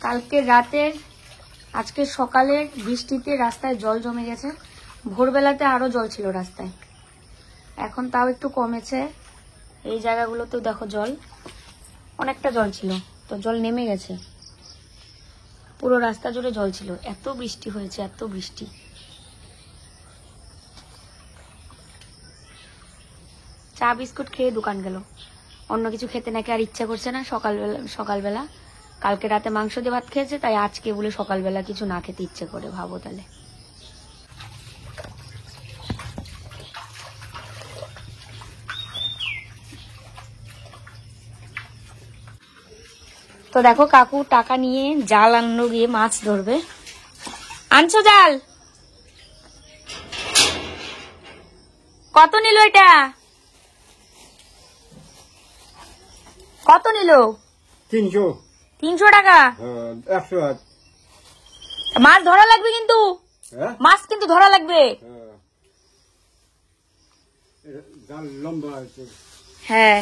কালকে রাতের আজকে সকালের বৃষ্টিতে রাস্তায় জল জমে গেছে। ভোরবেলাতে আরো জল ছিল রাস্তায়, এখন তাও একটু কমেছে। এই জায়গাগুলোতেও দেখো জল, অনেকটা জল ছিল, তো জল নেমে গেছে। পুরো রাস্তা জুড়ে জল ছিল, এত বৃষ্টি হয়েছে, এত বৃষ্টি। চা বিস্কুট খেয়ে দোকান গেল, অন্য কিছু খেতে নাকি আর ইচ্ছা করছে না। সকালবেলা কালকে রাতে মাংস দিয়ে ভাত খেয়েছে, তাই আজকে বলে সকালবেলা কিছু না খেতে ইচ্ছে করে, ভাবো তাহলে। তো দেখো কাকু টাকা নিয়ে জাল আনলো, গিয়ে মাছ ধরবে। আনছো জাল? কত নিল এটা? কত নিল? 300 টাকা। মাছ ধরা লাগবে কিন্তু, মাছ কিন্তু ধরা লাগবে। হ্যাঁ,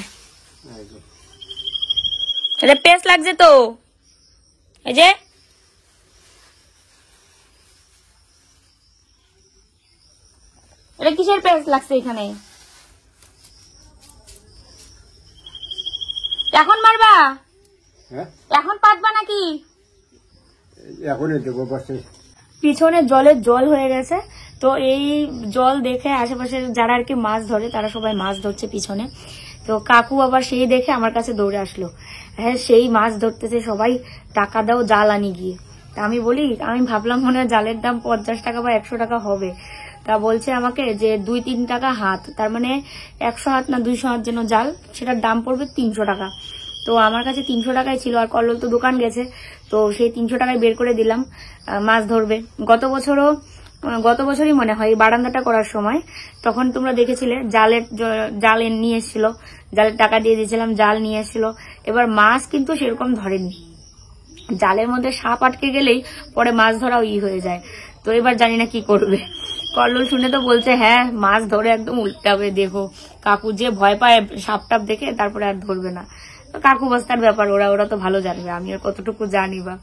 এটা পেস লাগছে তো, এই যে এটা কিসের পেস লাগছে এখানে? এখন মারবা? এখন পাতবা নাকি? পিছনে জলের জল হয়ে গেছে, তো এই জল দেখে আশেপাশে যারা আর কি মাছ ধরে তারা সবাই মাছ ধরছে পিছনে। তো কাকু আবার সেই দেখে আমার কাছে দৌড়ে আসলো, হ্যাঁ সেই মাছ ধরতেছে সবাই, টাকা দাও জাল আনি গিয়ে। তা আমি বলি, আমি ভাবলাম মনে হয় জালের দাম 50 টাকা বা 100 টাকা হবে। তা বলছে আমাকে যে 2-3 টাকা হাত, তার মানে 100 হাত না 200 হাত যেন জাল, সেটার দাম পড়বে 300 টাকা। তো আমার কাছে 300 টাকাই ছিল, আর কল্লোল তো দোকান গেছে, তো সেই 300 টাকায় বের করে দিলাম। মাছ ধরবে। গত বছরই মনে হয় বারান্দাটা করার সময়, তখন তোমরা দেখেছিলে জাল নিয়ে এসেছিল, জালের টাকা দিয়ে দিয়েছিলাম, জাল নিয়ে এসেছিল। এবার মাছ কিন্তু সেরকম ধরেনি, জালের মধ্যে সাপ আটকে গেলেই পরে মাছ ধরা হয়ে যায়। তো এবার জানি না কি করবে। কল্লোল শুনে তো বলছে হ্যাঁ মাছ ধরে একদম উল্টাবে, দেখো কাকু যে ভয় পায় সাপ টাপ দেখে, তারপরে আর ধরবে না। কাকু বস্তার ব্যাপার, ওরা তো ভালো জানবে, আমি আর কতটুকু জানি বা।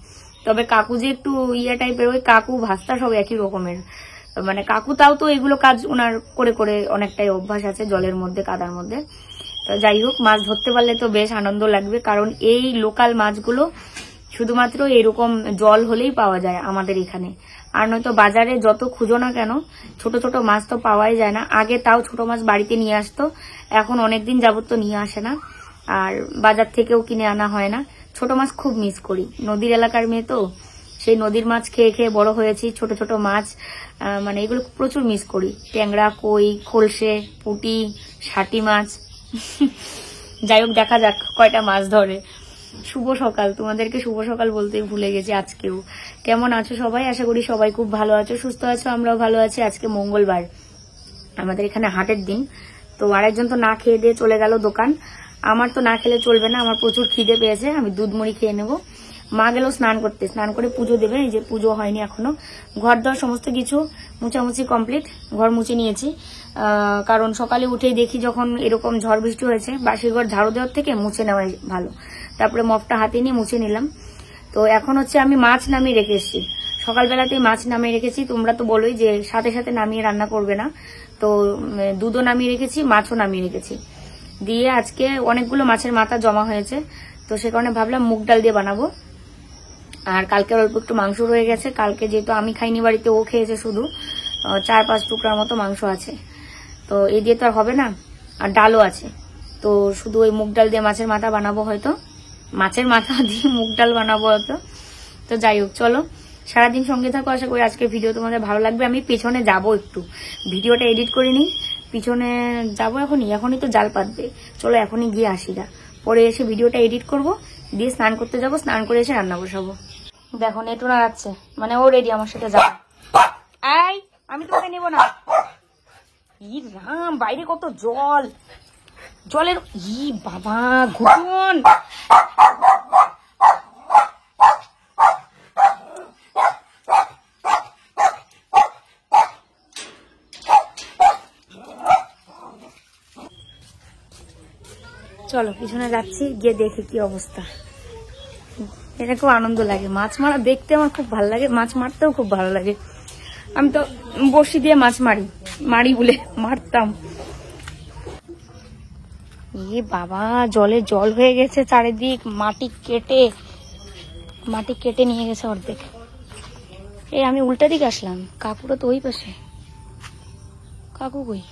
তবে কাকু যে একটু ইয়ে টাইপের, ওই কাকু ভাস্তা সব একই রকমের, মানে কাকু তাও তো এগুলো কাজ ওনার করে করে অনেকটাই অভ্যাস আছে জলের মধ্যে, কাদার মধ্যে। তো যাই হোক, মাছ ধরতে পারলে তো বেশ আনন্দ লাগবে, কারণ এই লোকাল মাছগুলো শুধুমাত্র এরকম জল হলেই পাওয়া যায় আমাদের এখানে। আর নয়তো বাজারে যত খুঁজো না কেন ছোট ছোট মাছ তো পাওয়াই যায় না। আগে তাও ছোট মাছ বাড়িতে নিয়ে আসতো, এখন অনেকদিন যাবত তো নিয়ে আসে না, আর বাজার থেকেও কিনে আনা হয় না। ছোট মাছ খুব মিস করি, নদীর এলাকার মেয়ে তো, সেই নদীর মাছ খেয়ে খেয়ে বড় হয়েছি। ছোট ছোট মাছ মানে এগুলো প্রচুর মিস করি, ট্যাংরা, কই, খোলসে, পুঁটি, শাটি মাছ। যাই হোক, দেখা যাক কয়টা মাছ ধরে। শুভ সকাল, তোমাদেরকে শুভ সকাল বলতে ভুলে গেছি আজকেও। কেমন আছো সবাই? আশা করি সবাই খুব ভালো আছো, সুস্থ আছো, আমরাও ভালো আছি। আজকে মঙ্গলবার, আমাদের এখানে হাটের দিন। তো আরেকজন তো না খেয়ে দিয়ে চলে গেল দোকান, আমার তো না খেলে চলবে না, আমার প্রচুর খিদে পেয়েছে, আমি দুধ মুড়ি খেয়ে নেবো। মা গেল স্নান করতে, স্নান করে পুজো দেবে, এই যে পুজো হয়নি এখনো। ঘর দর সমস্ত কিছু মুছামুছি কমপ্লিট, ঘর মুছে নিয়েছি। কারণ সকালে উঠেই দেখি যখন এরকম ঝড় বৃষ্টি হয়েছে, বাসি ঘর ঝাড়ু দেওয়ার থেকে মুছে নেওয়াই ভালো। তারপরে মপটা হাতে নিয়ে মুছে নিলাম। তো এখন হচ্ছে আমি মাছ নামিয়ে রেখে এসেছি, সকালবেলাতেই মাছ নামিয়ে রেখেছি। তোমরা তো বলোই যে সাথে সাথে নামিয়ে রান্না করবে না, তো দুধও নামিয়ে রেখেছি, মাছও নামিয়ে রেখেছি। দিয়ে আজকে অনেকগুলো মাছের মাথা জমা হয়েছে, তো সে কারণে ভাবলাম মুগ ডাল দিয়ে বানাবো। আর কালকে অল্প একটু মাংস রয়ে গেছে, কালকে যেহেতু আমি খাইনি বাড়িতে, ও খেয়েছে শুধু, 4-5 টুকরার মতো মাংস আছে, তো এই দিয়ে তো আর হবে না। আর ডালও আছে, তো শুধু ওই মুগ ডাল দিয়ে মাছের মাথা বানাবো হয়তো, মাছের মাথা দিয়ে মুগ ডাল বানাবো হয়তো। তো যাই হোক, চলো সারাদিন সঙ্গে থাকো, আশা করি আজকের ভিডিও তোমাদের ভালো লাগবে। আমি পিছনে যাব, একটু ভিডিওটা এডিট করে নিই, পিছনে যাবো এখনই তো জাল পাতবে। চলো এখনই গিয়ে আসি না, পরে এসে ভিডিওটা এডিট করব, দিয়ে স্নান করতে যাবো, স্নান করে এসে রান্না বসাবো। দেখো নেটু নাড়াচ্ছে, মানে ও রেডি আমার সাথে যাবে। এই আমি তোমাকে নেবো না। ই রাম, বাইরে কত জল, জলের ই বাবা ঘুটন। চলো পিছনে যাচ্ছি, গিয়ে দেখি কি অবস্থা। এটা খুব আনন্দ লাগে, মাছ মারা দেখতে আমার খুব ভালো লাগে, মাছ মারতেও খুব ভালো লাগে। আমি তো বড়শি দিয়ে মাছ মারি বলে মারতাম। বাবা, জলে জল হয়ে গেছে চারিদিক, মাটি কেটে নিয়ে গেছে অর্ধেক। আমি উল্টা দিকে আসলাম, কাকুরা তো ওই পাশে। কাকু কই?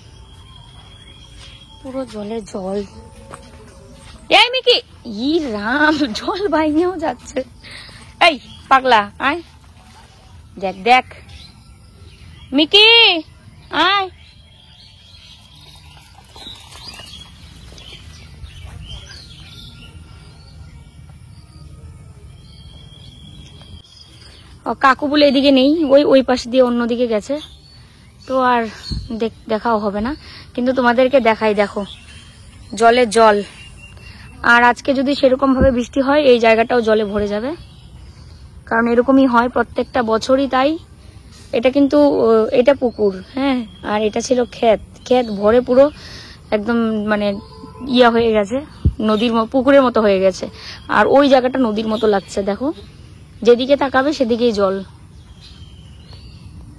পুরো জলে জল। এই মিকি, রাম, জল বাইনেও যাচ্ছে। এই পাগলা, আয় দেখ মিকি, আয়। কাকু বলে এদিকে নেই, ওই পাশ দিয়ে অন্যদিকে গেছে, তো আর দেখাও হবে না। কিন্তু তোমাদেরকে দেখাই, দেখো জলে জল। আর আজকে যদি সেরকম ভাবে বৃষ্টি হয় এই জায়গাটাও জলে ভরে যাবে, কারণ এরকমই হয় প্রত্যেকটা বছরই তাই। এটা কিন্তু এটা পুকুর, হ্যাঁ, আর এটা ছিল ক্ষেত ভরে পুরো একদম মানে ইয়া হয়ে গেছে, নদীর পুকুরের মতো হয়ে গেছে। আর ওই জায়গাটা নদীর মতো লাগছে, দেখো যেদিকে তাকাবে সেদিকেই জল।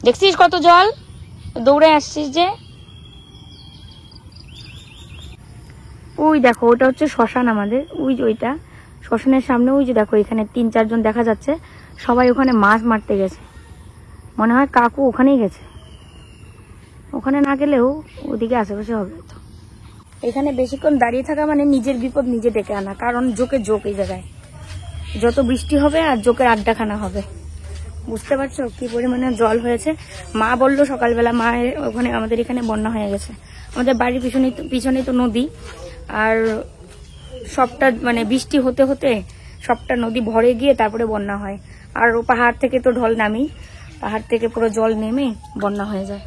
দেখছিস কত জল, দৌড়ে আসছিস যে। ওই দেখো, ওটা হচ্ছে শ্মশান আমাদের, ওইটা শ্মশানের সামনে। ওই যে দেখো, এখানে 3-4 জন দেখা যাচ্ছে, সবাই ওখানে মাছ মারতে গেছে। মনে হয় কাকু ওখানেই গেছে, ওখানে না গেলেও ওদিকে আশেপাশে হবে। তো এখানে বেশিক্ষণ দাঁড়িয়ে থাকা মানে নিজের বিপদ নিজে ডেকে আনা, কারণ জোক এই জায়গায় যত বৃষ্টি হবে আর জোকের আড্ডাখানা হবে। বুঝতে পারছো কি পরিমাণে জল হয়েছে। মা বললো সকালবেলা, মা ওখানে আমাদের এখানে বন্যা হয়ে গেছে। আমাদের বাড়ির পিছনেই তো নদী, আর সবটা মানে বৃষ্টি হতে হতে সবটা নদী ভরে গিয়ে তারপরে বন্যা হয়। আর ও পাহাড় থেকে তো ঢল নামি, পাহাড় থেকে পুরো জল নেমে বন্যা হয়ে যায়।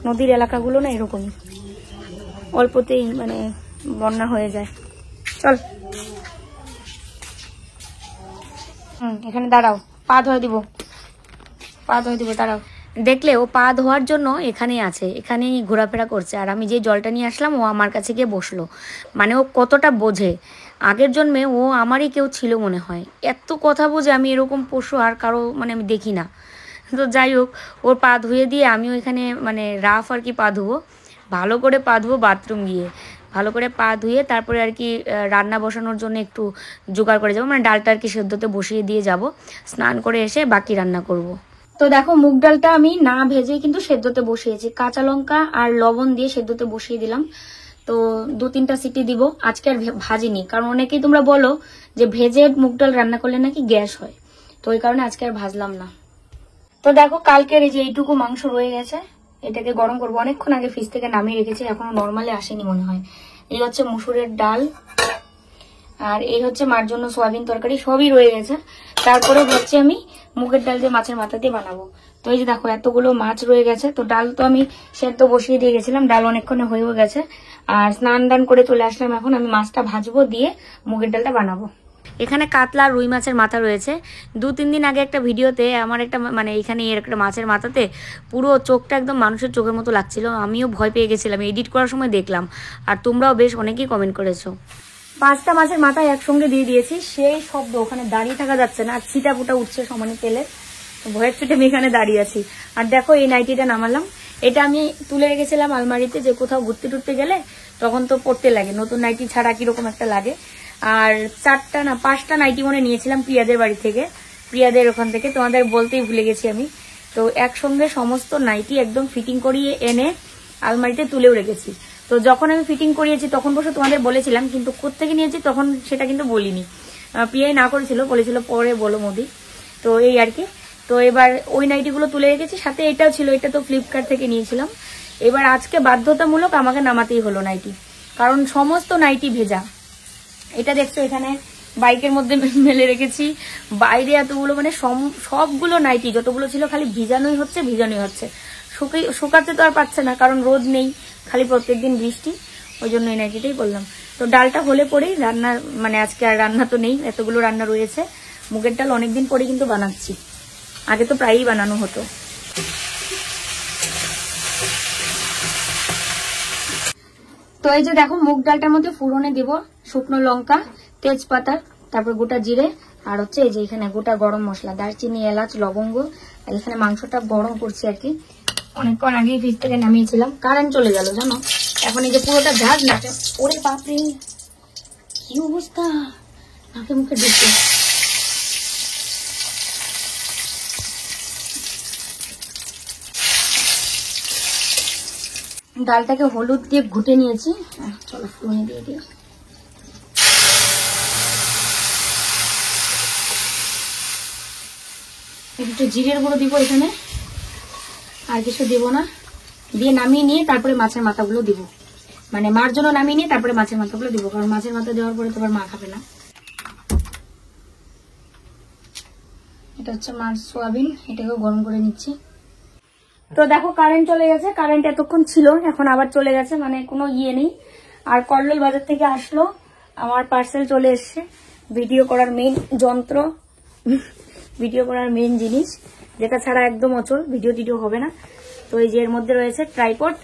নদীর এলাকাগুলো না এরকমই, অল্পতেই মানে বন্যা হয়ে যায়। চল এখানে দাঁড়াও, পা ধুয়ে দিব, দাঁড়াও। দেখলে ও পা ধোয়ার জন্য এখানেই আছে, এখানেই ঘোরাফেরা করছে। আর আমি যে জলটা নিয়ে আসলাম ও আমার কাছে গিয়ে বসলো। মানে ও কতটা বোঝে, আগের জন্মে ও আমারই কেউ ছিল মনে হয়, এত কথা বোঝে। আমি এরকম পশু আর কারো মানে আমি দেখি না। তো যাই হোক, ওর পা ধুয়ে দিয়ে আমিও এখানে মানে রাফ আর কি পা ধুবো, ভালো করে পা ধুবো বাথরুম গিয়ে। ভালো করে পা ধুয়ে তারপরে আর কি রান্না বসানোর জন্য একটু জোগাড় করে যাবো, মানে ডালটা আর কি সেদ্ধতে বসিয়ে দিয়ে যাব। স্নান করে এসে বাকি রান্না করব। তো দেখো, মুগ ডালটা আমি না ভেজেই কিন্তু সেদ্ধতে বসিয়েছি, কাঁচা লঙ্কা আর লবণ দিয়ে সেদ্ধতে বসিয়ে দিলাম। তো 2-3টা সিটি দিব। আজকে আর ভাজিনি, কারণ অনেকেই তোমরা বলো যে ভেজে মুগ ডাল রান্না করলে নাকি গ্যাস হয়, তো ওই কারণে আজকে আর ভাজলাম না। তো দেখো, কালকের এই যে এইটুকু মাংস রয়ে গেছে, এটাকে গরম করবো। অনেকক্ষণ আগে ফ্রিজ থেকে নামিয়ে রেখেছি, এখনো নর্মালি আসেনি মনে হয়। এই হচ্ছে মসুরের ডাল, আর এই হচ্ছে মার জন্য সয়াবিন তরকারি, সবই রয়ে গেছে। তারপরে হচ্ছে আমি মুগের ডাল দিয়ে মাছের মাথা দিয়ে বানাবো। তো এই যে দেখো, এতগুলো মাছ রয়ে গেছে। তো ডাল তো আমি সেদ্ধ বসিয়ে দিয়ে গেছিলাম, ডাল অনেকক্ষণে হয়েও গেছে। আর স্নান দান করে চলে আসলাম, এখন আমি মাছটা ভাজবো, দিয়ে মুগের ডালটা বানাবো। এখানে কাতলা রুই মাছের মাথা রয়েছে। 2-3 দিন আগে একটা ভিডিওতে আমার একটা মানে এখানে এর একটা মাছের মাথাতে পুরো চোখটা একদম মানুষের চোখের মতো লাগছিল, আমিও ভয় পেয়ে গেছিলাম। এডিট করার সময় দেখলাম, আর তোমরাও বেশ অনেকেই কমেন্ট করেছো। 5টা মাছের মাথায় একসঙ্গে দিয়ে দিয়েছি, সেই শব্দ, ওখানে দাঁড়িয়ে থাকা যাচ্ছে না, আর ছিটা ফুটা উঠছে সমানে তেলে। ভয়ের ছুটে আমি এখানে দাঁড়িয়ে আছি। আর দেখো, এই নাইটিটা নামালাম, এটা আমি তুলে রেখেছিলাম আলমারিতে, যে কোথাও ঘুরতে টুরতে গেলে তখন তো পড়তে লাগে, নতুন নাইটি ছাড়া কিরকম একটা লাগে। আর 5টা নাইটি মনে নিয়েছিলাম প্রিয়াদের বাড়ি থেকে, প্রিয়াদের ওখান থেকে, তোমাদের বলতেই ভুলে গেছি আমি। তো একসঙ্গে সমস্ত নাইটি একদম ফিটিং করিয়ে এনে আলমারিতে তুলেও রেখেছি। তো যখন আমি ফিটিং করিয়েছি তখন বসে তোমাদের বলেছিলাম, কিন্তু কোত্থেকে নিয়েছি তখন সেটা কিন্তু বলিনি। প্রিয়াই না করেছিল, বলেছিল পরে বলো মোদি। তো এই আর কি। তো এবার ওই নাইটিগুলো তুলে রেখেছি, সাথে এটাও ছিল, এটা তো ফ্লিপকার্ট থেকে নিয়েছিলাম। এবার আজকে বাধ্যতামূলক আমাকে নামাতেই হলো নাইটি, কারণ সমস্ত নাইটি ভেজা। এটা দেখছো এখানে বাইকের মধ্যে মেলে রেখেছি, বাইরে এতগুলো মানে সবগুলো নাইটি যতগুলো ছিল খালি ভিজানোই হচ্ছে। শুকাতে তো আর পাচ্ছে না, কারণ রোদ নেই, খালি প্রত্যেকদিন বৃষ্টি, ওই জন্য এই নাইটিটাই বললাম। তো ডালটা হলে পরেই রান্না, মানে আজকে আর রান্না তো নেই, এতগুলো রান্না রয়েছে। মুগের ডাল অনেকদিন পরে কিন্তু বানাচ্ছি, আগে তো প্রায়ই বানানো হতো। তো এই যে দেখো মুগ ডালটার মধ্যে ফোড়নে দিব শুকনো লঙ্কা, তেজপাতা, তারপর গোটা জিরে, আর হচ্ছে এই যে এখানে গোটা গরম মশলা, দারচিনি, এলাচ, লবঙ্গ। আর এখানে মাংসটা গরম করছি আর কি, অনেকক্ষণ আগে ফ্রিজ থেকে নামিয়েছিলাম। কারেন্ট চলে গেল জানো, এখন এই যে পুরোটা ঝাঁজ নাচে। ওরে বাপরে কি অবস্থা, নাকে মুখে ঢুকছে। ডালটাকে হলুদ দিয়ে ঘুটে নিয়েছি, চলো ফোড়নে দিয়ে দিই। একটু জিরের গুঁড়ো দিব এখানে, আর কিছু দিব না। দিয়ে নামিয়ে নিয়ে তারপরে মাছের মাথাগুলো দিব, মানে মার জন্য নামিয়ে নিয়ে তারপরে মাছের মাথাগুলো দিব, কারণ মাছের মাথা দেওয়ার পরে তোমার মা খাবে না। এটা হচ্ছে মাছ সোয়াবিন, এটাকেও গরম করে নিচ্ছি। তো দেখো কারেন্ট চলে গেছে, কারেন্ট এতক্ষণ ছিল এখন আবার চলে গেছে, মানে কোনো ইয়ে নেই। আর কল্লোল বাজার থেকে আসলো, আমার পার্সেল চলে এসছে, ভিডিও করার মেইন যন্ত্র, ভিডিও করার মেইন জিনিস, যেটা ছাড়া একদম অচল, ভিডিও টিডিও হবে না। তো এই যে এর মধ্যে রয়েছে ট্রাইপড,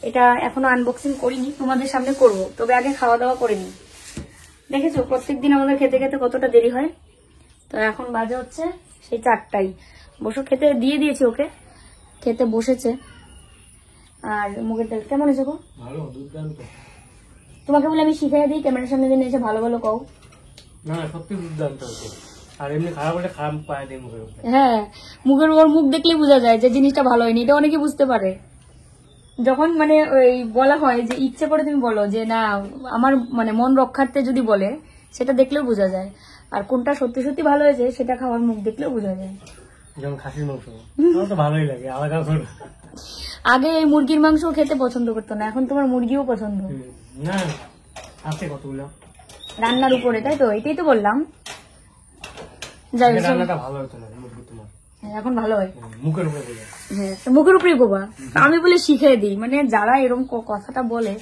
এটা এখনো আনবক্সিং করিনি, তোমাদের সামনে করব, তবে আগে খাওয়া দাওয়া করে নিই। দেখেছো প্রত্যেকদিন আমাদের খেতে খেতে কতটা দেরি হয়। তো এখন বাজে হচ্ছে সেই 4টাই, বসো খেতে দিয়ে দিয়েছি ওকে, খেতে বসেছে। আর মুগের ডাল কেমন হয়েছে গো? ভালো, দুর্দান্ত। তোমাকে বলে আমি শিখাই দিই, ক্যামেরার সামনে দিন এসে ভালো ভালো কও। না সত্যি দুর্দান্ত হয়েছে, আর এমনি খারাপ হলে খারাপ পায় দেয় মুখের উপরে। হ্যাঁ, মুখের ওর মুখ দেখলেই বোঝা যায় যে জিনিসটা ভালো হয়নি, এটা অনেকে বুঝতে পারে। যখন মানে ওই বলা হয় যে ইচ্ছে করে তুমি বলো যে না আমার মানে মন রক্ষার্থে যদি বলে, সেটা দেখলেও বোঝা যায়। আর কোনটা সত্যি সত্যি ভালো হয়েছে সেটা খাওয়ার মুখ দেখলেও বোঝা যায়। যেমন খাসির মাংস আমার তো ভালোই লাগে, আলাদা করে। আগে এই মুরগির মাংস খেতে পছন্দ করতো না, এখন তোমার মুরগিও পছন্দ। না আছে কতগুলো রান্নার উপরে, তাই তো, এটাই তো বললাম। যাই হোক, রান্নাটা ভালো হতো না মুরগি তোমার, এখন ভালো হয়। মুখের উপরে বলে। হ্যাঁ, তো মুখের উপরেই গোবা, আমি বলে শিখিয়ে দিই, মানে যারা এরকম কথাটা বলে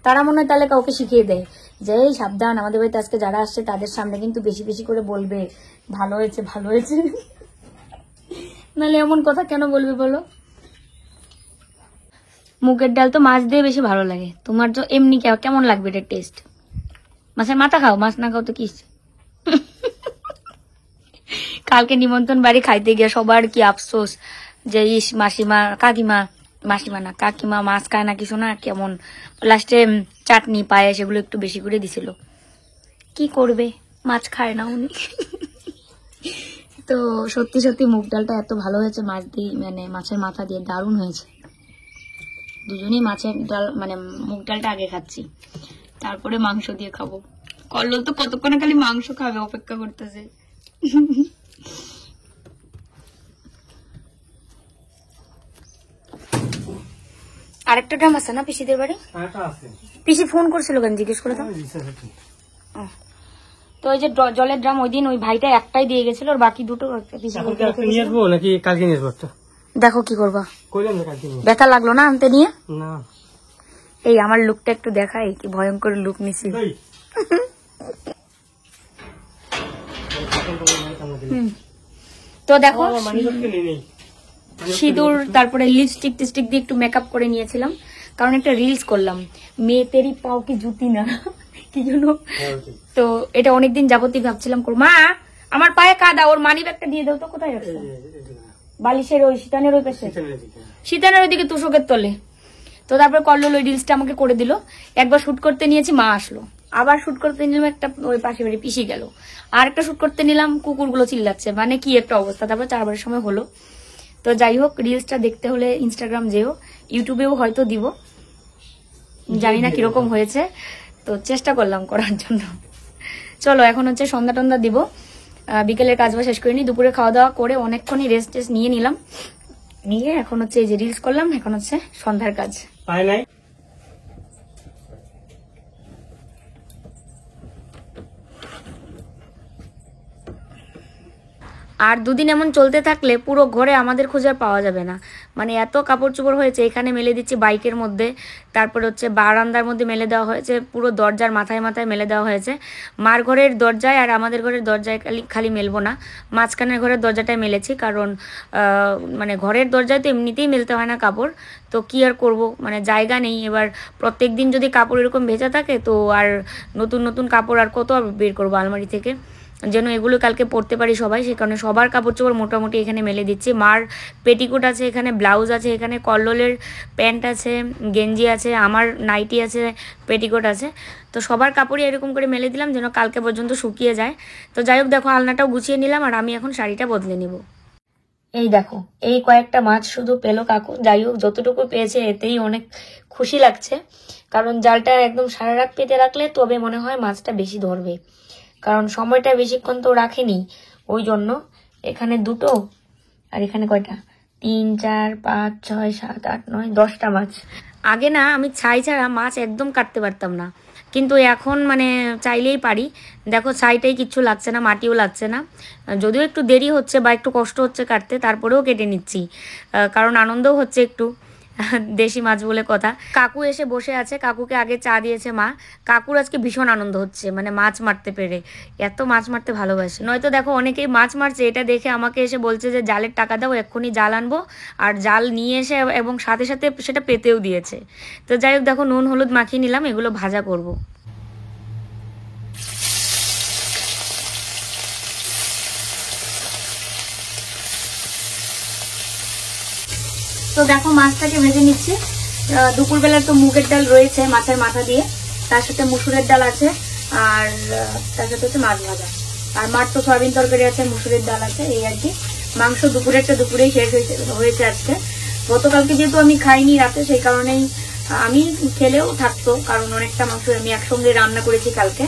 তারা মনে হয় তাহলে কাউকে শিখিয়ে দেয় যে এই সাবধান, আমাদের বাড়িতে আজকে যারা আসছে তাদের সামনে কিন্তু বেশি বেশি করে বলবে ভালো হয়েছে ভালো হয়েছে, নাহলে এমন কথা কেন বলবে বলো। মুগের ডাল তো মাছ দিয়ে বেশি ভালো লাগে, তোমার তো এমনি কেমন লাগবে এটা টেস্ট? মাছের মাথা খাও, মাছ না খাও তো কি। কালকে নিমন্ত্রণ বাড়ি খাইতে গিয়ে সবার কি আফসোস যে ইস মাসিমা কাকিমা, মাসিমা না কাকিমা মাছ খায় না কিছু না, কেমন লাস্টে চাটনি পায়েস এগুলো একটু বেশি করে দিছিল। কি করবে, মাছ খায় না উনি। তো সত্যি সত্যি মুগ ডালটা এত ভালো হয়েছে, মাছ দিয়ে মানে মাছের মাথা দিয়ে দারুণ হয়েছে। দুজনেই মাছের ডাল মানে মুগ ডালটা আগে খাচ্ছি, তারপরে মাংস দিয়ে খাবো। কল্লোল তো কতক্ষণে খালি মাংস খাবে অপেক্ষা করতেছে। আরেকটা গ্রাম আছে না পিসিদের বাড়ি? পিসি ফোন করছিল কেন জিজ্ঞেস করে দাও। তো ওই যে জলের ড্রাম ওই দিন ওই ভাইটা একটাই দিয়ে গেছিল, আর বাকি দুটো নিয়ে আসবো নাকি কালকে নিয়ে আসবো? দেখো কি করবা, ব্যথা লাগলো না আনতে নিয়ে? না এই আমার লুকটা একটু দেখাই, কি ভয়ঙ্কর লুক নিছি। তো দেখো সিঁদুর তারপরে লিপস্টিক টিস্টিক দিয়ে একটু মেকআপ করে নিয়েছিলাম, কারণ একটা রিলস করলাম মেয়ে তেরি পাও কি জুতি না কি জন্য। তো এটা অনেকদিন যাবতীয় ভাবছিলাম করবো। মা আমার পায়ে কাদা, ওর মানি ব্যাগটা দিয়ে দাও তো। কোথায় রাখছো? বালিশের ওই শীতানের ওই পাশে, শীতানের ওইদিকে তুষকের তলে। তো তারপরে কল্লোল ওই রিলসটা আমাকে করে দিল। একবার শুট করতে নিয়েছি, মা আসলো, আবার শুট করতে নিলাম, একটা ওই পাশে বাড়ি পিসি গেল, আর একটা শুট করতে নিলাম, কুকুরগুলো চিল্লাচ্ছে, মানে কি একটা অবস্থা। তারপর 4বারের সময় হলো। তো যাই হোক, রিলসটা দেখতে হলে ইনস্টাগ্রাম যেও, ইউটিউবেও হয়তো দিব, জানি না কিরকম হয়েছে, তো চেষ্টা করলাম করার জন্য। চলো এখন হচ্ছে সন্ধ্যা টন্ধা দিব, বিকেলের কাজ শেষ করে নি, দুপুরে খাওয়া দাওয়া করে অনেকক্ষণই রেস্ট টেস্ট নিয়ে নিলাম, নিয়ে এখন হচ্ছে এই যে রিলস করলাম, এখন হচ্ছে সন্ধ্যার কাজ। আর দুদিন এমন চলতে থাকলে পুরো ঘরে আমাদের খোঁজ আর পাওয়া যাবে না। মানে এত কাপড় চোপড় হয়েছে, এখানে মেলে দিচ্ছি বাইকের মধ্যে, তারপরে হচ্ছে বারান্দার মধ্যে মেলে দেওয়া হয়েছে, পুরো দরজার মাথায় মাথায় মেলে দেওয়া হয়েছে। মার ঘরের দরজায় আর আমাদের ঘরের দরজায় খালি মেলবো না, মাঝখানের ঘরের দরজাটায় মেলেছি, কারণ মানে ঘরের দরজায় তো এমনিতেই মেলতে হয় না কাপড়, তো কি আর করব, মানে জায়গা নেই। এবার প্রত্যেক দিন যদি কাপড় এরকম ভেজা থাকে তো আর নতুন নতুন কাপড় আর কত বের করবো আলমারি থেকে, যেন এগুলো কালকে পরতে পারি সবাই, সে কারণে সবার কাপড় চোপড় মোটামুটি এখানে মেলে দিচ্ছি। মার পেটিকোট আছে, এখানে ব্লাউজ আছে, এখানে কল্লোলের প্যান্ট আছে, গেঞ্জি আছে, আমার নাইটি আছে, পেটিকোট আছে, তো সবার কাপড়ই এরকম করে মেলে দিলাম যেন কালকে পর্যন্ত শুকিয়ে যায়। তো যাই হোক, দেখো আলনাটাও গুছিয়ে নিলাম আর আমি এখন শাড়িটা বদলে নিব। এই দেখো, এই কয়েকটা মাছ শুধু পেলো কাকু, যাই হোক যতটুকু পেয়েছে এতেই অনেক খুশি লাগছে, কারণ জালটা একদম সারা রাত পেতে রাখলে তবে মনে হয় মাছটা বেশি ধরবে, কারণ সময়টা বেশিক্ষণ তো রাখেনি, ওই জন্য। এখানে দুটো আর এখানে কয়টা, 3, 4, 5, 6, 7, 8, 9, 10টা মাছ। আগে না আমি ছাই ছাড়া মাছ একদম কাটতে পারতাম না, কিন্তু এখন মানে চাইলেই পারি। দেখো ছাইটাই কিচ্ছু লাগছে না, মাটিও লাগছে না, যদিও একটু দেরি হচ্ছে বা একটু কষ্ট হচ্ছে কাটতে, তারপরেও কেটে নিচ্ছি, কারণ আনন্দও হচ্ছে একটু, দেশি মাছ বলে কথা। কাকু এসে বসে আছে, কাকুকে আগে চা দিয়েছে মা। কাকুর আজকে ভীষণ আনন্দ হচ্ছে, মানে মাছ মারতে পেরে, এত মাছ মারতে ভালোবাসে। নয়তো দেখো অনেকেই মাছ মারছে, এটা দেখে আমাকে এসে বলছে যে জালের টাকা দাও, এক্ষুনি জাল আনবো, আর জাল নিয়ে এসে এবং সাথে সাথে সেটা পেতেও দিয়েছে। তো যাই হোক, দেখো নুন হলুদ মাখিয়ে নিলাম, এগুলো ভাজা করব। তো দেখো মাছটাকে ভেজে নিচ্ছি। দুপুরবেলা তো মুগের ডাল রয়েছে মাছের মাথা দিয়ে, তার সাথে মুসুরের ডাল আছে, আর তার সাথে হচ্ছে মাছ ভাজা, আর মার তো সয়াবিন তরকারি আছে, মুসুরের ডাল আছে, এই আর কি। মাংস দুপুরেই শেষ হয়েছে আজকে। গতকালকে যেহেতু আমি খাইনি রাতে, সেই কারণেই আমি খেলেও থাকতো, কারণ অনেকটা মাংস আমি একসঙ্গে রান্না করেছি কালকে,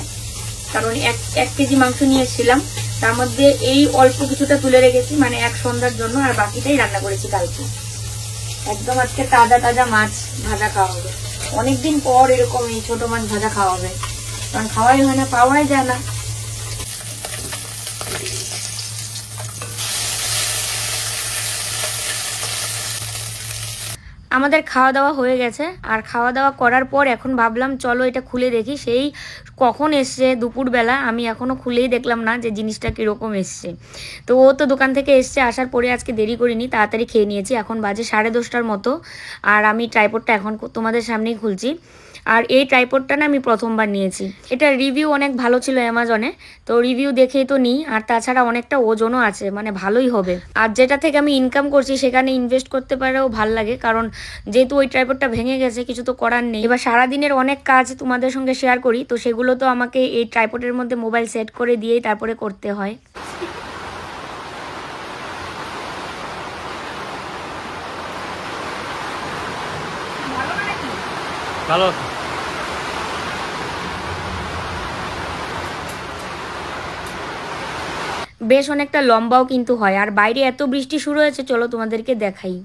কারণ এক কেজি মাংস নিয়ে এসেছিলাম, তার মধ্যে এই অল্প কিছুটা তুলে রেখেছি, মানে এক সন্ধ্যার জন্য, আর বাকিটাই রান্না করেছি কালকে। একদম আজকে তাজা তাজা মাছ ভাজা খাওয়া হবে, অনেকদিন পর এরকম এই ছোট মাছ ভাজা খাওয়া হবে, কারণ খাওয়াই হয় না, পাওয়াই যায় না। আমাদের খাওয়া দাওয়া হয়ে গেছে, আর খাওয়া দাওয়া করার পর এখন ভাবলাম চলো এটা খুলে দেখি। সেই কখন এসছে দুপুরবেলা, আমি এখনও খুলেই দেখলাম না যে জিনিসটা কীরকম এসছে। তো ও তো দোকান থেকে এসছে, আসার পরে আজকে দেরি করিনি, তাড়াতাড়ি খেয়ে নিয়েছি। এখন বাজে 10:30টার মতো, আর আমি ট্রাইপডটা এখন তোমাদের সামনেই খুলছি। আর এই ট্রাইপডটা না আমি প্রথমবার নিয়েছি, এটা রিভিউ অনেক ভালো ছিল অ্যামাজনে, তো রিভিউ দেখেই তো নিই। আর তাছাড়া অনেকটা ওজনও আছে, মানে ভালোই হবে। আর যেটা থেকে আমি ইনকাম করছি সেখানে ইনভেস্ট করতে পারেও ভাল লাগে, কারণ যেহেতু ওই ট্রাইপডটা ভেঙে গেছে, কিছু তো করার নেই। এবার সারাদিনের অনেক কাজ তোমাদের সঙ্গে শেয়ার করি, তো সেগুলো তো আমাকে এই ট্রাইপডের মধ্যে মোবাইল সেট করে দিয়েই তারপরে করতে হয়। ভালো। বেশ অনেকটা লম্বাও কিন্তু হয়, আর বাইরে এত বৃষ্টি শুরু হয়েছে, চলো তোমাদেরকে দেখাই।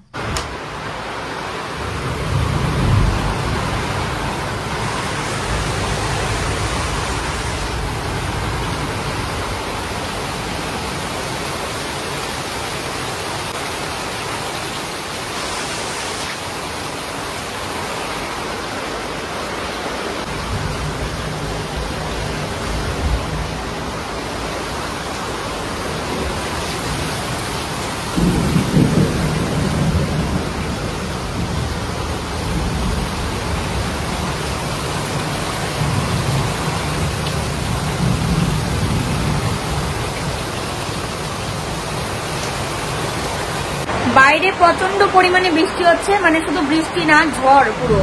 বাইরে প্রচন্ড পরিমাণে বৃষ্টি হচ্ছে, মানে শুধু বৃষ্টি না, ঝড় পুরো।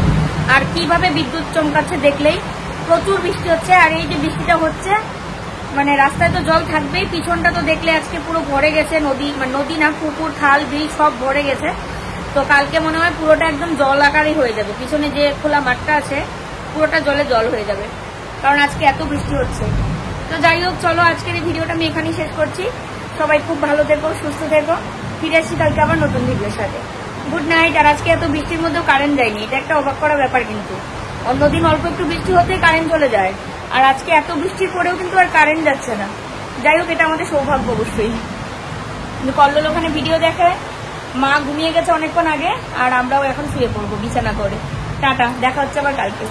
আর কিভাবে বিদ্যুৎ চমকাচ্ছে দেখলেই, প্রচুর বৃষ্টি হচ্ছে। আর এই যে বৃষ্টিটা হচ্ছে, মানে রাস্তায় তো জল থাকবেই, পিছনটা তো দেখলে আজকে পুরো ভরে গেছে, নদী, মানে নদী না, পুকুর, খাল, বিল সব ভরে গেছে। তো কালকে মনে হয় পুরোটা একদম জল আকারই হয়ে যাবে, পিছনে যে খোলা মাঠটা আছে পুরোটা জল হয়ে যাবে, কারণ আজকে এত বৃষ্টি হচ্ছে। তো যাই হোক, চলো আজকের এই ভিডিওটা আমি এখানেই শেষ করছি। সবাই খুব ভালো থেকো, সুস্থ থেকো, ফিরে আসছি কালকে আবার নতুন ভিডিওর সাথে। Good night. আর আজকে এত বৃষ্টির মধ্যেও কারেন্ট যায়নি, এটা একটা অবাক করা ব্যাপার, কিন্তু অন্যদিন অল্প একটু বৃষ্টি হতেই কারেন্ট চলে যায়, আর আজকে এত বৃষ্টির পরেও কিন্তু আর কারেন্ট যাচ্ছে না। যাই হোক, এটা আমাদের সৌভাগ্য অবশ্যই। কল্লোল ওখানে ভিডিও দেখে, মা ঘুমিয়ে গেছে অনেকক্ষণ আগে, আর আমরাও এখন শুয়ে পড়বো বিছানা করে। টাটা, দেখা হচ্ছে আবার কালকে।